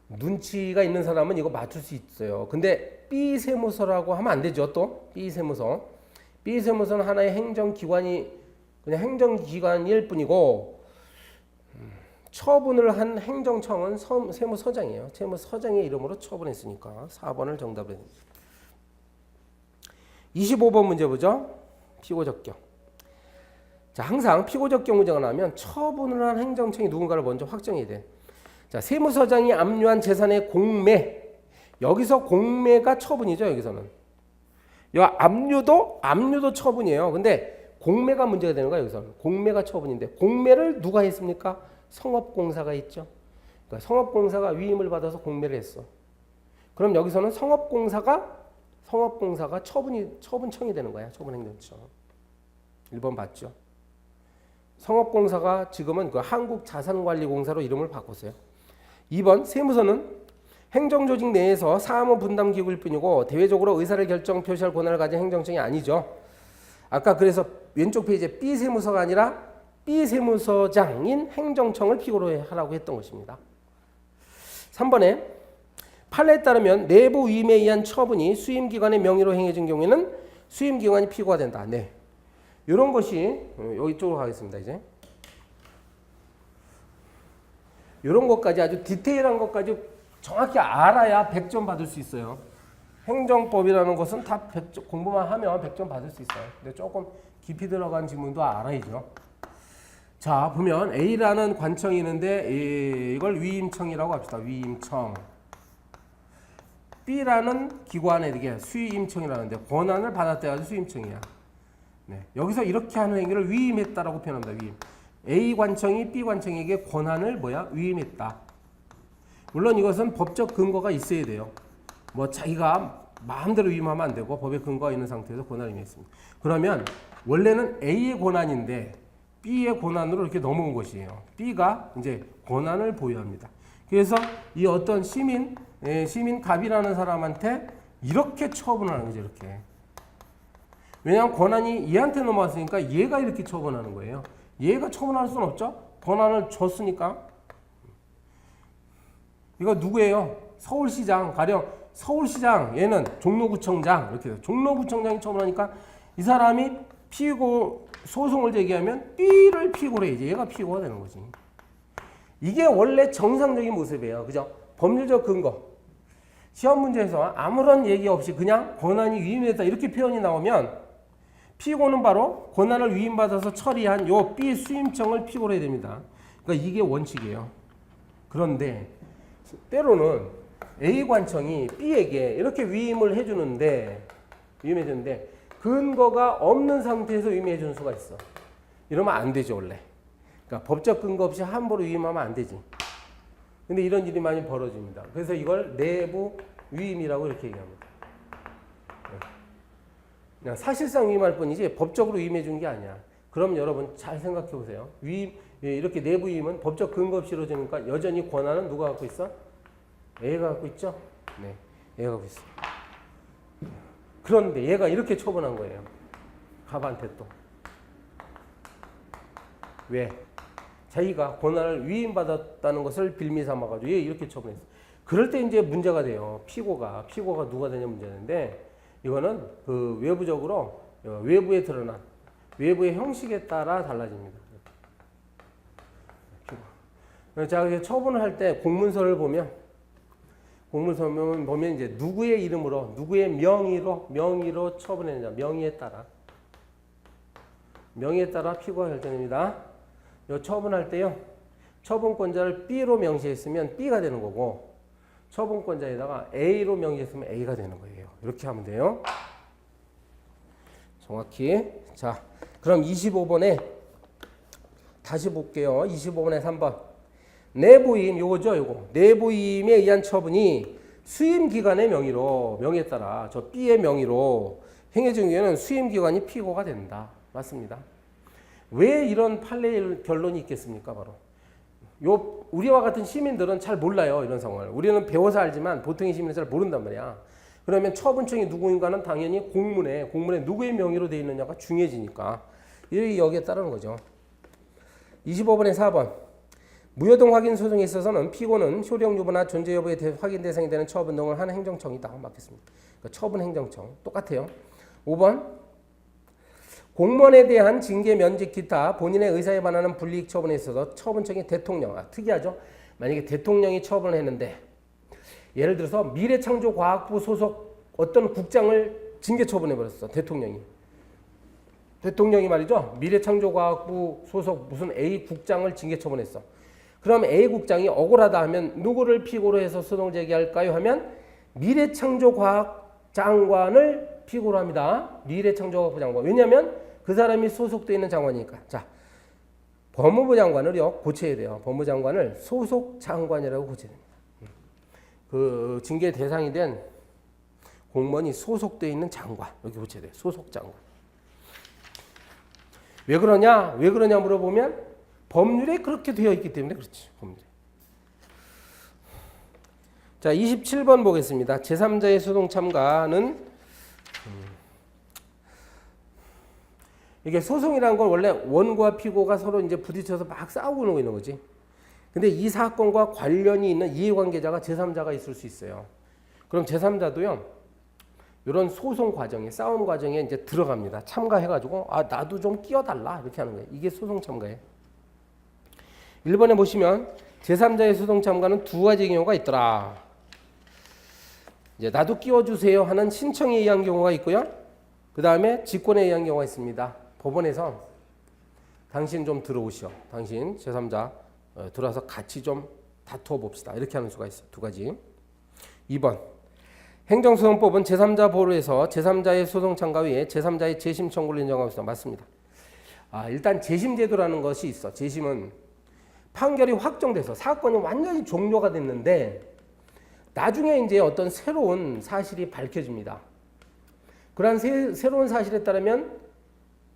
눈치가 있는 사람은 이거 맞출 수 있어요. 근데 B 세무서라고 하면 안 되죠. 또 B 세무서. B 세무서는 하나의 행정기관이 그냥 행정기관일 뿐이고 처분을 한 행정청은 세무서장이에요. 세무서장의 이름으로 처분했으니까 4번을 정답으로 됩니다. 25번 문제 보죠. 피고적격. 자, 항상 피고적격 문제가 나오면 처분을 한 행정청이 누군가를 먼저 확정해야 돼. 자, 세무서장이 압류한 재산의 공매. 여기서 공매가 처분이죠. 여기서는. 압류도 처분이에요. 근데 공매가 문제가 되는 거예요. 여기서는. 공매가 처분인데 공매를 누가 했습니까? 성업공사가 있죠. 그러니까 성업공사가 위임을 받아서 공매를 했어. 그럼 여기서는 성업공사가 처분청이 되는 거야. 처분행정청. 1번 봤죠. 성업공사가 지금은 그 한국자산관리공사로 이름을 바꿨어요. 2번 세무서는 행정조직 내에서 사무 분담 기구일 뿐이고 대외적으로 의사를 결정 표시할 권한을 가진 행정청이 아니죠. 아까 그래서 왼쪽 페이지에 B 세무서가 아니라 B 세무서장인 행정청을 피고로 하라고 했던 것입니다. 3번에 판례에 따르면 내부 위임에 의한 처분이 수임기관의 명의로 행해진 경우에는 수임기관이 피고가 된다. 네, 이런 것이 여기 쪽으로 가겠습니다. 이제 이런 것까지 아주 디테일한 것까지 정확히 알아야 100점 받을 수 있어요. 행정법이라는 것은 다 100점, 공부만 하면 100점 받을 수 있어요. 근데 조금 깊이 들어간 지문도 알아야죠. 자, 보면 A라는 관청이 있는데 이걸 위임청이라고 합시다. 위임청. B라는 기관에 이게 수임청이라는데 권한을 받았대가지고 수임청이야. 네, 여기서 이렇게 하는 행위를 위임했다라고 표현합니다. 위임. A 관청이 B 관청에게 권한을 위임했다. 물론 이것은 법적 근거가 있어야 돼요. 뭐 자기가 마음대로 위임하면 안 되고 법의 근거가 있는 상태에서 권한을 위임했습니다. 그러면 원래는 A의 권한인데 B의 권한으로 이렇게 넘어온 것이에요. B가 이제 권한을 보유합니다. 그래서 이 어떤 시민갑이라는 사람한테 이렇게 처분을 하는 거죠. 이렇게. 왜냐하면 권한이 얘한테 넘어왔으니까 얘가 이렇게 처분하는 거예요. 얘가 처분할 수는 없죠. 권한을 줬으니까. 이거 누구예요? 서울시장. 가령 서울시장, 얘는 종로구청장. 이렇게 돼요. 종로구청장이 처분하니까 이 사람이 피고 소송을 제기하면 B를 피고로 해야지. 얘가 피고가 되는 거지. 이게 원래 정상적인 모습이에요. 그죠? 법률적 근거. 시험 문제에서 아무런 얘기 없이 그냥 권한이 위임됐다 이렇게 표현이 나오면 피고는 바로 권한을 위임받아서 처리한 요 B 수임청을 피고로 해야 됩니다. 그러니까 이게 원칙이에요. 그런데 때로는 A 관청이 B에게 이렇게 위임을 해주는데 근거가 없는 상태에서 위임해 주는 수가 있어. 이러면 안 되죠, 원래. 그러니까 법적 근거 없이 함부로 위임하면 안 되지. 근데 이런 일이 많이 벌어집니다. 그래서 이걸 내부 위임이라고 이렇게 얘기합니다. 그냥 사실상 위임할 뿐이지 법적으로 위임해 준 게 아니야. 그럼 여러분 잘 생각해 보세요. 이렇게 내부 위임은 법적 근거 없이 이루어지니까 여전히 권한은 누가 갖고 있어? A가 갖고 있죠? 네, A가 갖고 있어. 그런데 얘가 이렇게 처분한 거예요. 갑한테 또. 왜? 자기가 권한을 위임받았다는 것을 빌미 삼아가지고 얘 이렇게 처분했어. 그럴 때 이제 문제가 돼요. 피고가 누가 되냐 문제인데 이거는 그 외부적으로 외부에 드러난 외부의 형식에 따라 달라집니다. 자, 그래서 처분을 할 때 공문서를 보면 이제 누구의 이름으로 누구의 명의로 처분했느냐 명의에 따라 피고가 결정됩니다. 요 처분할 때요 처분권자를 B로 명시했으면 B가 되는 거고 처분권자에다가 A로 명시했으면 A가 되는 거예요. 이렇게 하면 돼요. 정확히. 자, 그럼 25번에 다시 볼게요. 25번에 3번. 내부임 요거죠, 요거. 내부임에 의한 처분이 수임기관의 명의에 따라 저 B의 명의로 행해진 경우에는 수임기관이 피고가 된다. 맞습니다. 왜 이런 판례 결론이 있겠습니까? 바로 우리와 같은 시민들은 잘 몰라요. 이런 상황을. 우리는 배워서 알지만 보통의 시민은 잘 모른단 말이야. 그러면 처분청이 누구인가는 당연히 공문에 누구의 명의로 되어 있느냐가 중요해지니까 여기에 따르는 거죠. 25번에 4번. 무효동 확인 소송에 있어서는 피고는 효력 여부나 존재 여부에 대해 확인 대상이 되는 처분 등을 하는 행정청이다. 맞겠습니다. 그러니까 처분 행정청. 똑같아요. 5번. 공무원에 대한 징계, 면직, 기타 본인의 의사에 반하는 불이익 처분에 있어서 처분청이 대통령. 특이하죠. 만약에 대통령이 처분을 했는데 예를 들어서 미래창조과학부 소속 어떤 국장을 징계 처분해버렸어. 대통령이 말이죠. 미래창조과학부 소속 무슨 A 국장을 징계 처분했어. 그럼 A 국장이 억울하다 하면 누구를 피고로 해서 소송 제기할까요? 하면 미래창조과학 장관을 피고로 합니다. 미래창조과학부 장관. 왜냐하면 그 사람이 소속되어 있는 장관이니까. 자, 법무부 장관을요 고쳐야 돼요. 법무부 장관을 소속 장관이라고 고쳐야 됩니다. 그 징계 대상이 된 공무원이 소속되어 있는 장관 여기 고쳐야 돼요. 소속 장관. 왜 그러냐 물어보면 법률에 그렇게 되어 있기 때문에 그렇지. 법률에. 자, 27번 보겠습니다. 제3자의 소송 참가는 이게 소송이라는 건 원래 원고와 피고가 서로 이제 부딪혀서 막 싸우고 있는 거지. 근데 이 사건과 관련이 있는 이해관계자가 제3자가 있을 수 있어요. 그럼 제3자도요. 이런 소송 과정에 싸움 과정에 이제 들어갑니다. 참가해가지고 나도 좀 끼워달라 이렇게 하는 거예요. 이게 소송 참가예요. 1번에 보시면 제3자의 소송 참가는 두 가지 경우가 있더라. 이제 나도 끼워주세요 하는 신청에 의한 경우가 있고요. 그 다음에 직권에 의한 경우가 있습니다. 법원에서 당신 좀 들어오시오. 당신 제3자 들어와서 같이 좀 다투어 봅시다. 이렇게 하는 수가 있어요. 두 가지. 2번. 행정소송법은 제3자 보호에서 제3자의 소송 참가 외에 제3자의 재심 청구를 인정하고 있습니다. 맞습니다. 일단 재심제도라는 것이 있어. 재심은 판결이 확정돼서 사건이 완전히 종료가 됐는데 나중에 이제 어떤 새로운 사실이 밝혀집니다. 그러한 새로운 사실에 따르면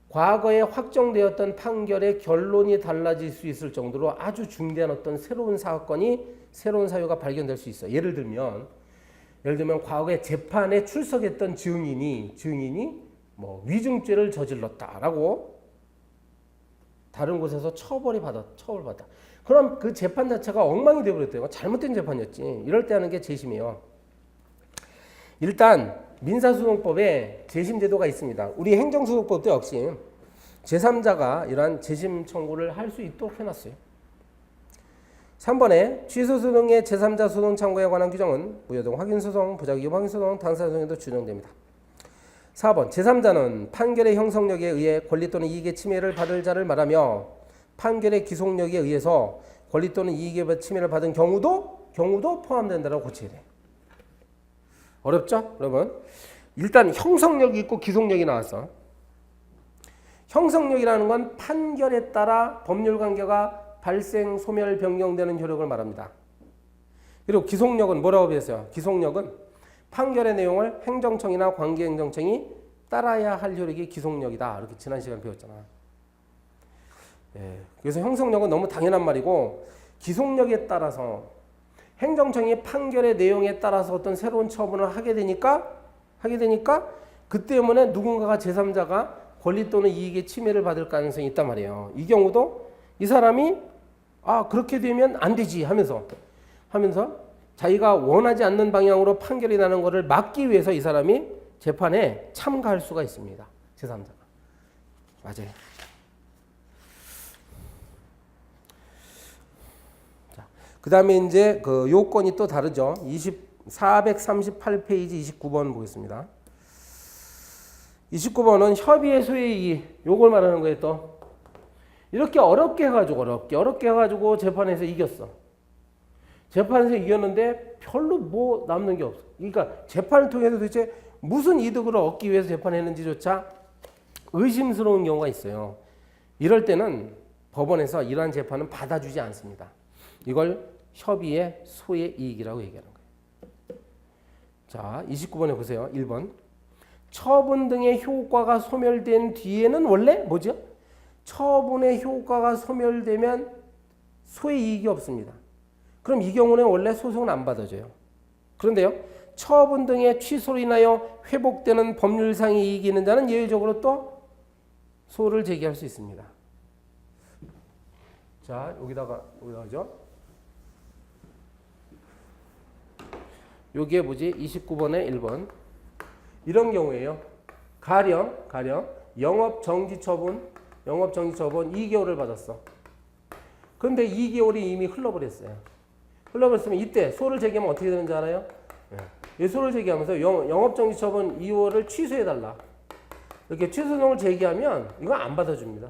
과거에 확정되었던 판결의 결론이 달라질 수 있을 정도로 아주 중대한 어떤 새로운 사건이 새로운 사유가 발견될 수 있어요. 예를 들면 과거에 재판에 출석했던 증인이 뭐 위증죄를 저질렀다라고 다른 곳에서 처벌받아. 그럼 그 재판 자체가 엉망이 되어버렸대요. 잘못된 재판이었지. 이럴 때 하는 게 재심이에요. 일단 민사소송법에 재심제도가 있습니다. 우리 행정소송법도 역시 제3자가 이러한 재심 청구를 할 수 있도록 해놨어요. 3번에 취소소송의 제3자 소송 참가에 관한 규정은 무효동 확인소송, 부작위법 확인소송, 당사소송에도 준용됩니다. 4번 제3자는 판결의 형성력에 의해 권리 또는 이익의 침해를 받을 자를 말하며 판결의 기속력에 의해서 권리 또는 이익의 침해를 받은 경우도 포함된다고 고쳐야 돼. 어렵죠? 여러분. 일단 형성력이 있고 기속력이 나왔어. 형성력이라는 건 판결에 따라 법률관계가 발생, 소멸, 변경되는 효력을 말합니다. 그리고 기속력은 뭐라고 배웠어요? 기속력은 판결의 내용을 행정청이나 관계행정청이 따라야 할 효력이 기속력이다. 이렇게 지난 시간에 배웠잖아. 그래서 형성력은 너무 당연한 말이고 기속력에 따라서 행정청이 판결의 내용에 따라서 어떤 새로운 처분을 하게 되니까 그 때문에 누군가가 제3자가 권리 또는 이익의 침해를 받을 가능성이 있단 말이에요. 이 경우도 이 사람이 그렇게 되면 안 되지 하면서 자기가 원하지 않는 방향으로 판결이 나는 것을 막기 위해서 이 사람이 재판에 참가할 수가 있습니다. 제3자가. 맞아요. 그 다음에 이제 그 요건이 또 다르죠. 438페이지 29번 보겠습니다. 29번은 협의의 소외이기. 요걸 말하는 거예요, 또. 이렇게 어렵게 해가지고 재판에서 이겼어. 재판에서 이겼는데 별로 뭐 남는 게 없어. 그러니까 재판을 통해서 도대체 무슨 이득을 얻기 위해서 재판했는지조차 의심스러운 경우가 있어요. 이럴 때는 법원에서 이러한 재판은 받아주지 않습니다. 이걸 협의의 소외이익이라고 얘기하는 거예요. 자, 29번에 보세요. 1번. 처분 등의 효과가 소멸된 뒤에는 원래 뭐죠? 처분의 효과가 소멸되면 소외이익이 없습니다. 그럼 이 경우는 원래 소송은 안 받아줘요. 그런데요. 처분 등의 취소로 인하여 회복되는 법률상의 이익이 있는 자는 예외적으로 또 소를 제기할 수 있습니다. 자, 여기다가죠. 여기에 뭐지? 29번에 1번. 이런 경우에요. 가령 영업정지 처분 2개월을 받았어. 그런데 2개월이 이미 흘러버렸어요. 흘러버렸으면 이때 소를 제기하면 어떻게 되는지 알아요? 이 소를 제기하면서 영업정지 처분 2월을 취소해달라. 이렇게 취소송을 제기하면 이거 안 받아줍니다.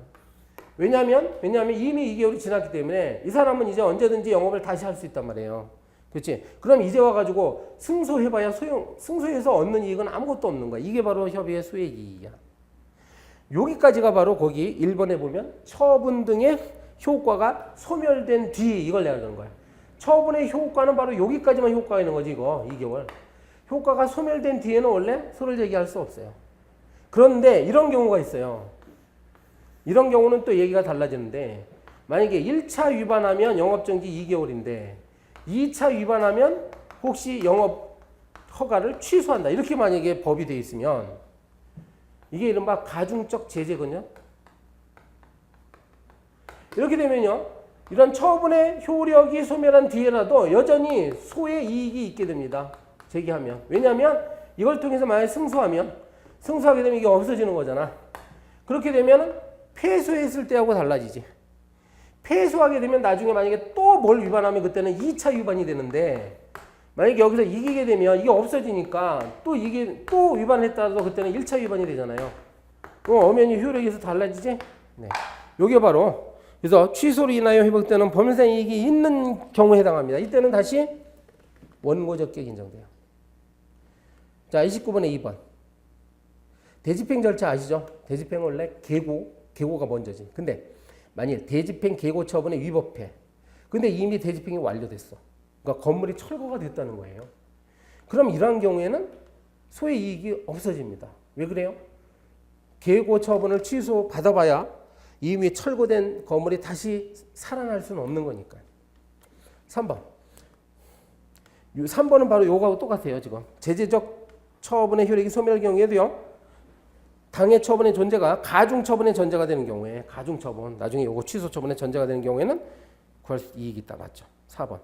왜냐하면 이미 2개월이 지났기 때문에 이 사람은 이제 언제든지 영업을 다시 할 수 있단 말이에요. 그렇지? 그럼 이제 와가지고 승소해봐야 승소해서 얻는 이익은 아무것도 없는 거야. 이게 바로 협의의 소액 이익이야. 여기까지가 바로 거기 1번에 보면 처분 등의 효과가 소멸된 뒤 이걸 내가 그런 거야. 처분의 효과는 바로 여기까지만 효과가 있는 거지 이거 2개월. 효과가 소멸된 뒤에는 원래 소를 제기할 수 없어요. 그런데 이런 경우가 있어요. 이런 경우는 또 얘기가 달라지는데 만약에 1차 위반하면 영업정지 2개월인데 2차 위반하면 혹시 영업 허가를 취소한다. 이렇게 만약에 법이 되어 있으면 이게 이른바 가중적 제재거든요. 이렇게 되면요. 이런 처분의 효력이 소멸한 뒤에라도 여전히 소의 이익이 있게 됩니다. 제기하면. 왜냐하면 이걸 통해서 만약에 승소하게 되면 이게 없어지는 거잖아. 그렇게 되면 패소했을 때하고 달라지지. 패소하게 되면 나중에 만약에 또 뭘 위반하면 그때는 2차 위반이 되는데 만약에 여기서 이기게 되면 이게 없어지니까 또 위반했다도 그때는 1차 위반이 되잖아요. 엄연히 효력에서 달라지지? 네. 요게 바로 그래서 취소로 인하여 회복되는 법률상 이익이 있는 경우에 해당합니다. 이때는 다시 원고적격 인정돼요. 자, 29번에 2번. 대집행 절차 아시죠? 대집행 원래 계고가 먼저지. 근데 만일 대집행 계고 처분에 위법해. 근데 이미 대집행이 완료됐어. 그러니까 건물이 철거가 됐다는 거예요. 그럼 이러한 경우에는 소의 이익이 없어집니다. 왜 그래요? 계고 처분을 취소 받아봐야 이미 철거된 건물이 다시 살아날 수는 없는 거니까요. 3번. 3번은 바로 요거하고 똑같아요. 지금 제재적 처분의 효력이 소멸 경우에도요. 당해 처분의 존재가 가중 처분의 전제가 되는 경우에 가중 처분 나중에 요거 취소 처분의 전제가 되는 경우에는 구할 수 이익이 있다. 맞죠? 4번.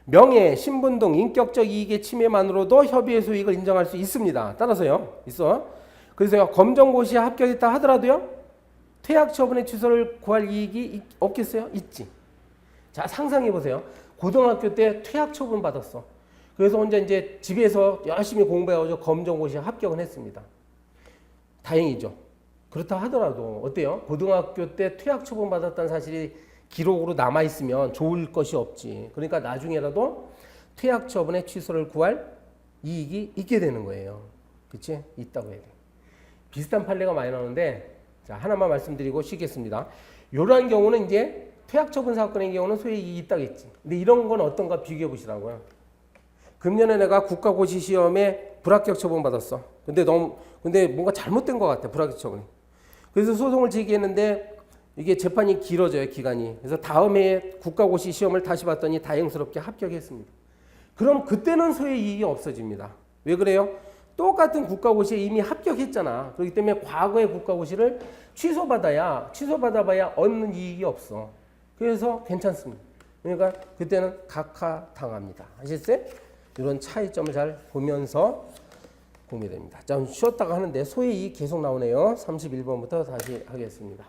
명예, 신분 등 인격적 이익의 침해만으로도 협의의 소익을 인정할 수 있습니다. 따라서요. 있어. 그래서요. 검정고시에 합격했다 하더라도요. 퇴학 처분의 취소를 구할 이익이 없겠어요? 있지. 자, 상상해 보세요. 고등학교 때 퇴학 처분 받았어. 그래서 혼자 이제 집에서 열심히 공부해가지고 검정고시에 합격은 했습니다. 다행이죠. 그렇다 하더라도 어때요? 고등학교 때 퇴학 처분 받았다는 사실이 기록으로 남아있으면 좋을 것이 없지. 그러니까 나중에라도 퇴학 처분의 취소를 구할 이익이 있게 되는 거예요. 그치? 있다고 해야 돼. 비슷한 판례가 많이 나오는데 자, 하나만 말씀드리고 쉬겠습니다. 이러한 경우는 이제 퇴학 처분 사건의 경우는 소액 이익이 있다겠지. 근데 이런 건 어떤가 비교해 보시라고요. 금년에 내가 국가고시 시험에 불합격 처분 받았어. 근데 뭔가 잘못된 것 같아. 불합격 처분이. 그래서 소송을 제기했는데 이게 재판이 길어져요. 기간이. 그래서 다음 해에 국가고시 시험을 다시 봤더니 다행스럽게 합격했습니다. 그럼 그때는 소액 이익이 없어집니다. 왜 그래요? 똑같은 국가고시에 이미 합격했잖아. 그렇기 때문에 과거의 국가고시를 취소받아봐야 얻는 이익이 없어. 그래서 괜찮습니다. 그러니까 그때는 각하당합니다. 아시겠어요? 이런 차이점을 잘 보면서 공유됩니다. 자, 쉬었다가 하는데 소의 이익 계속 나오네요. 31번부터 다시 하겠습니다.